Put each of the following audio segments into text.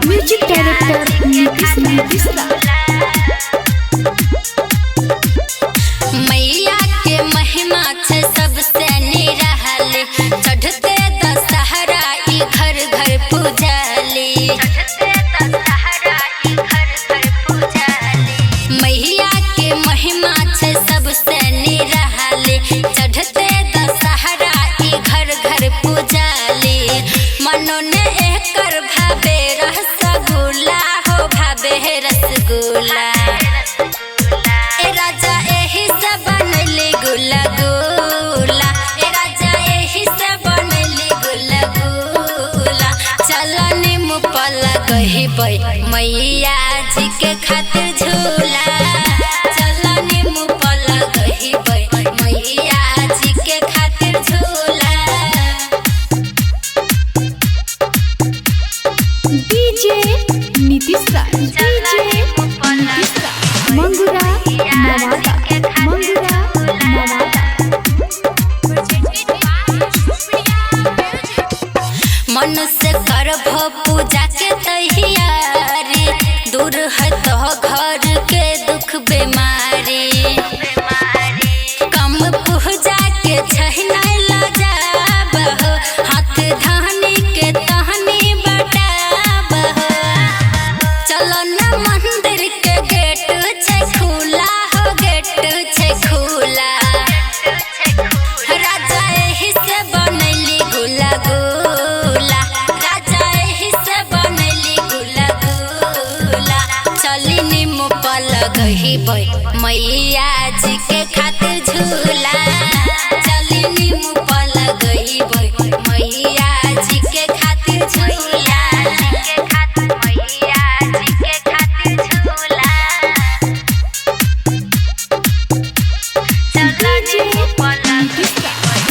Music director Nitish मैया के महिमा छे सबसे निराली, चढ़ते दशहरा ई घर घर पूजाली। मैया के महिमा छे सबसे निराली, चढ़ते दशहरा ई घर घर पूजाली। मनो ने एकर भावे रसगुल्ला हो, भावे रसगुल्ला। ए राजा एही से बनले गुल्ला गुल्ला, ए राजा एही से बनले गुल्ला गुल्ला। चला नींबू पला गही पई मैया जी के खातिर झूला। चला नींबू पला गही पई मैया जी के खातिर झूला। डीजे नीतीश मंगुरा नवादा मन से करभो पूजा के तैयारी, दूर है तो घर के दुख बीमारी। कम पूजा के छहना लजाब हो, हाथ धानी के तहनी बटाब हो। चलो न मंदिर के गेट छे खुला हो, गेट छे खुला। राजा एही से बनैली गुल्ला गुल्ला, राजा एही से बनैली गुल्ला गुल्ला। चली नींबू पला गही पई मैया जी के खातिर झूला। चली नींबू पला गही पई मैया जी के खातिर झूला। मैया जी के खातिर झूला।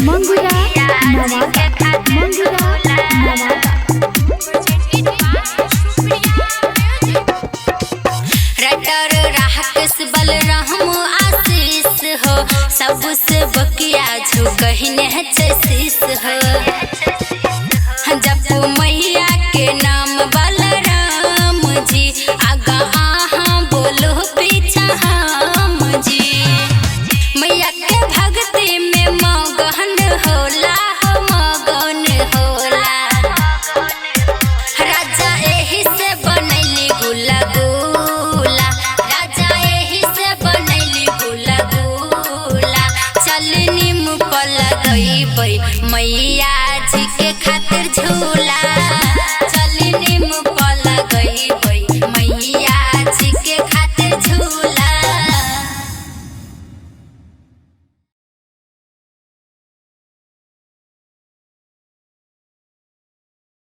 मंगुरा रटर राहकस बलराम आशीष हो, सबसे बकिया झुकहिने शीश हो। जप मैया के नाम बलराम जी, आगा आहाँ बोलो पीछा हम जी। मैया के भक्ति में मगन होला हो, मगन होला। राजा एही से बनैली गुल्ला गुल्ला, राजा एही से बनैली गुल्ला गुल्ला। चल नींबू पला गई पई मैया जी